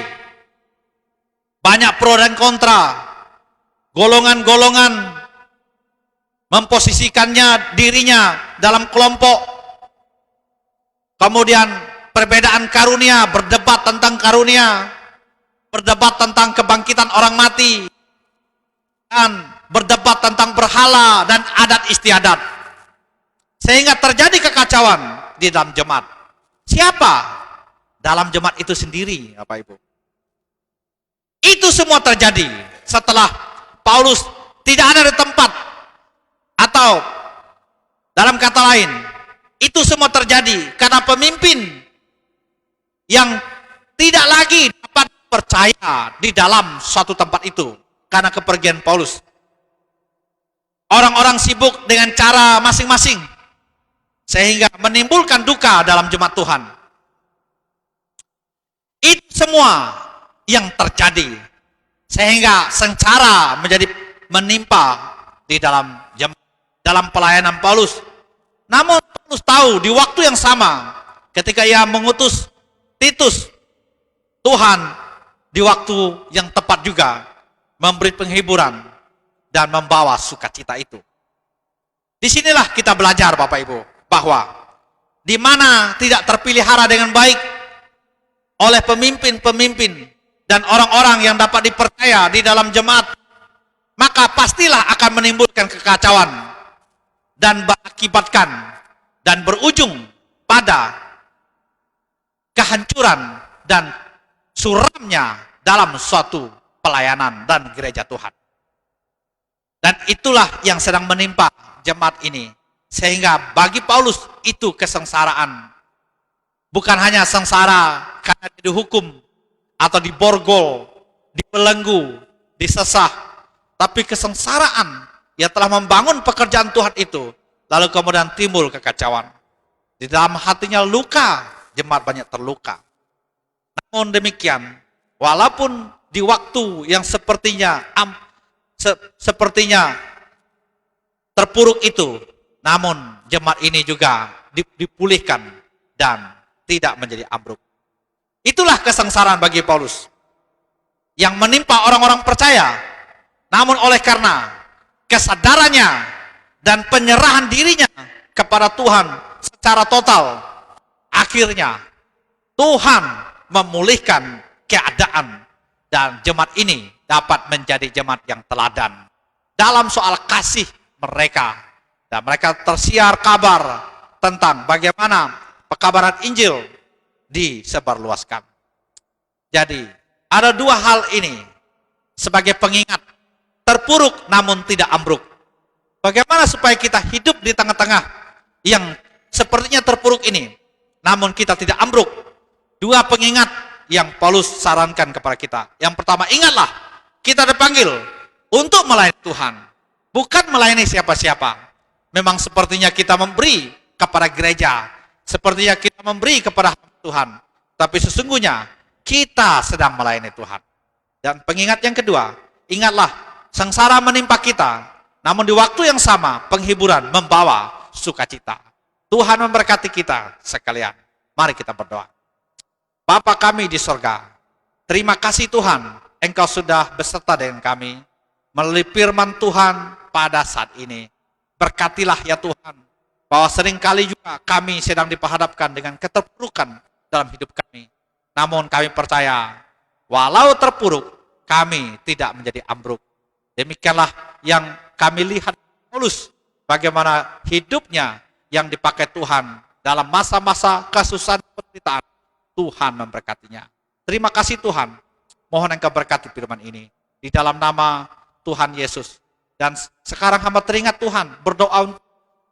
banyak pro dan kontra, golongan-golongan memposisikannya dirinya dalam kelompok, kemudian perbedaan karunia, berdebat tentang karunia, berdebat tentang kebangkitan orang mati, dan berdebat tentang berhala dan adat istiadat, sehingga terjadi kekacauan di dalam jemaat. Siapa? Dalam jemaat itu sendiri, Bapak Ibu. Itu semua terjadi setelah Paulus tidak ada di tempat, atau dalam kata lain, itu semua terjadi karena pemimpin yang tidak lagi dapat percaya di dalam suatu tempat itu karena kepergian Paulus. Orang-orang sibuk dengan cara masing-masing, sehingga menimbulkan duka dalam jemaat Tuhan. Itu semua yang terjadi, sehingga sengsara menimpa di dalam pelayanan Paulus. Namun Paulus tahu di waktu yang sama, ketika ia mengutus Titus, Tuhan di waktu yang tepat juga memberi penghiburan dan membawa sukacita itu. Disinilah kita belajar, Bapak Ibu, bahwa di mana tidak terpelihara dengan baik oleh pemimpin-pemimpin dan orang-orang yang dapat dipercaya di dalam jemaat, maka pastilah akan menimbulkan kekacauan dan mengakibatkan dan berujung pada kehancuran dan suramnya dalam suatu pelayanan dan gereja Tuhan. Dan itulah yang sedang menimpa jemaat ini, sehingga bagi Paulus itu kesengsaraan. Bukan hanya sengsara karena dihukum atau diborgol, dibelenggu, disesah, tapi kesengsaraan yang telah membangun pekerjaan Tuhan itu, lalu kemudian timbul kekacauan. Di dalam hatinya luka, jemaat banyak terluka. Namun demikian, walaupun di waktu yang sepertinya terpuruk itu, namun jemaat ini juga dipulihkan dan tidak menjadi ambruk. Itulah kesengsaraan bagi Paulus yang menimpa orang-orang percaya. Namun oleh karena kesadarannya dan penyerahan dirinya kepada Tuhan secara total, akhirnya Tuhan memulihkan keadaan dan jemaat ini dapat menjadi jemaat yang teladan dalam soal kasih mereka. Dan mereka tersiar kabar tentang bagaimana pekabaran Injil disebarluaskan. Jadi, ada dua hal ini sebagai pengingat, terpuruk namun tidak ambruk. Bagaimana supaya kita hidup di tengah-tengah yang sepertinya terpuruk ini, namun kita tidak ambruk? Dua pengingat yang Paulus sarankan kepada kita. Yang pertama, ingatlah, kita dipanggil untuk melayani Tuhan, bukan melayani siapa-siapa. Memang sepertinya kita memberi kepada gereja, sepertinya kita memberi kepada Tuhan, tapi sesungguhnya kita sedang melayani Tuhan. Dan pengingat yang kedua, ingatlah, sengsara menimpa kita, namun di waktu yang sama penghiburan membawa sukacita. Tuhan memberkati kita sekalian. Mari kita berdoa. Bapa kami di sorga, Terima kasih Tuhan, Engkau sudah beserta dengan kami melalui firman Tuhan pada saat ini. Berkatilah ya Tuhan, bahwa seringkali juga kami sedang diperhadapkan dengan keterpurukan dalam hidup kami. Namun kami percaya, walau terpuruk, kami tidak menjadi ambruk. Demikianlah yang kami lihat Paulus, bagaimana hidupnya yang dipakai Tuhan dalam masa-masa kesusahan penderitaan. Tuhan memberkatinya. Terima kasih Tuhan. Mohon Engkau berkati firman ini di dalam nama Tuhan Yesus. Dan sekarang hamba teringat Tuhan berdoa untuk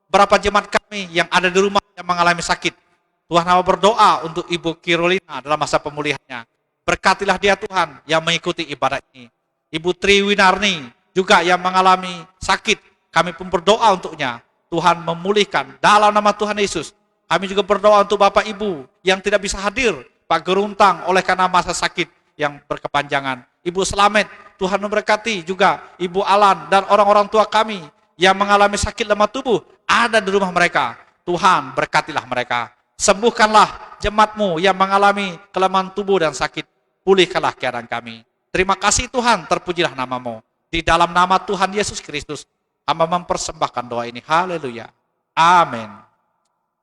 beberapa jemaat kami yang ada di rumah yang mengalami sakit. Tuhan hamba berdoa untuk Ibu Kirolina dalam masa pemulihannya. Berkatilah dia Tuhan yang mengikuti ibadah ini. Ibu Triwinarni juga yang mengalami sakit. Kami pun berdoa untuknya. Tuhan memulihkan dalam nama Tuhan Yesus. Kami juga berdoa untuk Bapak Ibu yang tidak bisa hadir, Pak Geruntang, oleh karena masa sakit yang berkepanjangan. Ibu Slamet, Tuhan memberkati juga Ibu Alan dan orang-orang tua kami yang mengalami sakit lemah tubuh ada di rumah mereka. Tuhan berkatilah mereka. Sembuhkanlah jemaat-Mu yang mengalami kelemahan tubuh dan sakit. Pulihkanlah keadaan kami. Terima kasih Tuhan, terpujilah nama-Mu. Di dalam nama Tuhan Yesus Kristus, hamba mempersembahkan doa ini. Haleluya. Amin.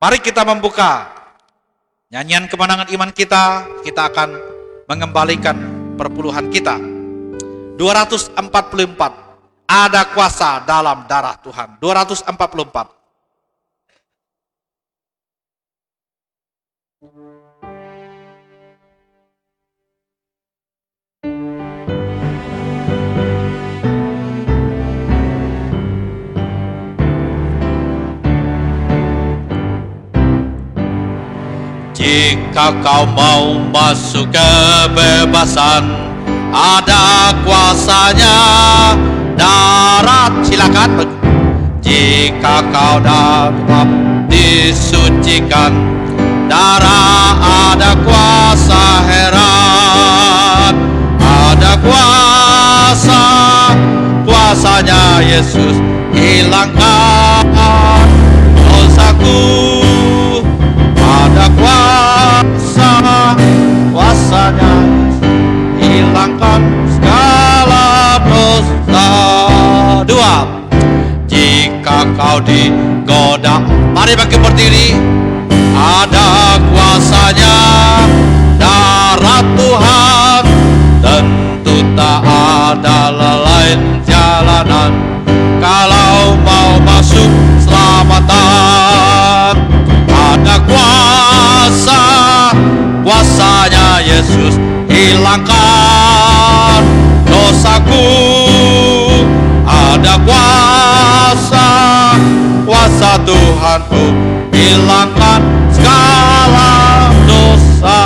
Mari kita membuka nyanyian kemenangan iman kita. Kita akan mengembalikan perpuluhan kita. 244. Ada kuasa dalam darah Tuhan. 244. Jika kau mau masuk kebebasan, ada kuasanya darat. Silakan. Jika kau dapat disucikan, darah ada kuasa heran. Ada kuasa, kuasanya Yesus hilangkan dosaku. Ada kuasa, kuasanya hilangkan segala dosa. 2. Jika kau digoda, mari bangkit berdiri. Ada kuasanya darah Tuhan, tentu tak ada lain jalanan. Kalau mau masuk selamatan, ada kuasa, kuasanya Yesus hilangkan dosaku. Ada kuasa, kuasa Tuhanku hilangkan segala dosa.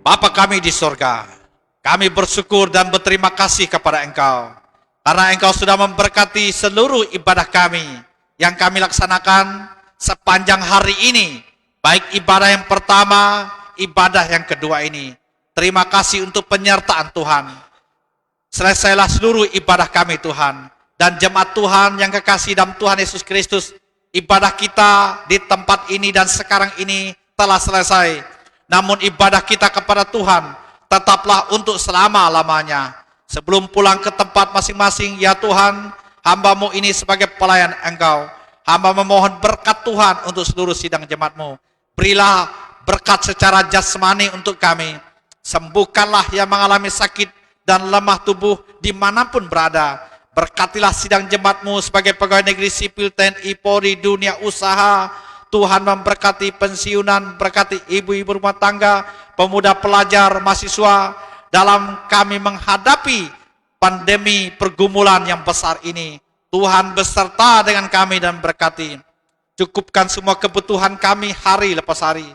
Bapa kami di sorga, kami bersyukur dan berterima kasih kepada Engkau. Karena Engkau sudah memberkati seluruh ibadah kami yang kami laksanakan sepanjang hari ini. Baik ibadah yang pertama, ibadah yang kedua ini. Terima kasih untuk penyertaan Tuhan. Selesailah seluruh ibadah kami Tuhan. Dan jemaat Tuhan yang kekasih dalam Tuhan Yesus Kristus. Ibadah kita di tempat ini dan sekarang ini telah selesai. Namun ibadah kita kepada Tuhan tetaplah untuk selama-lamanya. Sebelum pulang ke tempat masing-masing, ya Tuhan, hamba-Mu ini sebagai pelayan Engkau. Hamba memohon berkat Tuhan untuk seluruh sidang jemaat-Mu. Berilah berkat secara jasmani untuk kami. Sembuhkanlah yang mengalami sakit dan lemah tubuh dimanapun berada. Berkatilah sidang jemaat-Mu sebagai pegawai negeri sipil TNI Polri dunia usaha. Tuhan memberkati pensiunan, berkati ibu-ibu rumah tangga, pemuda pelajar, mahasiswa, dalam kami menghadapi pandemi pergumulan yang besar ini. Tuhan beserta dengan kami dan berkati. Cukupkan semua kebutuhan kami hari lepas hari.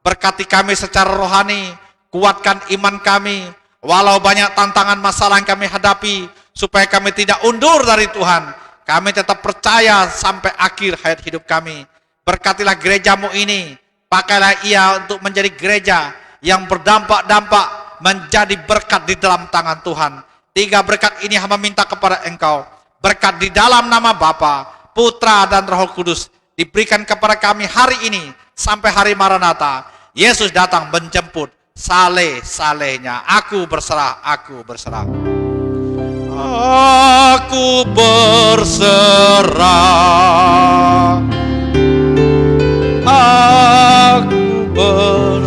Berkati kami secara rohani, kuatkan iman kami. Walau banyak tantangan masalah yang kami hadapi, supaya kami tidak undur dari Tuhan. Kami tetap percaya sampai akhir hayat hidup kami. Berkatilah gereja-Mu ini. Pakailah ia untuk menjadi gereja yang berdampak-dampak, menjadi berkat di dalam tangan Tuhan. 3 berkat ini hamba minta kepada Engkau. Berkat di dalam nama Bapa, Putra dan Roh Kudus diberikan kepada kami hari ini sampai hari Maranatha. Yesus datang menjemput saleh-salehnya. Aku berserah, aku berserah. Aku berserah. Aku berserah.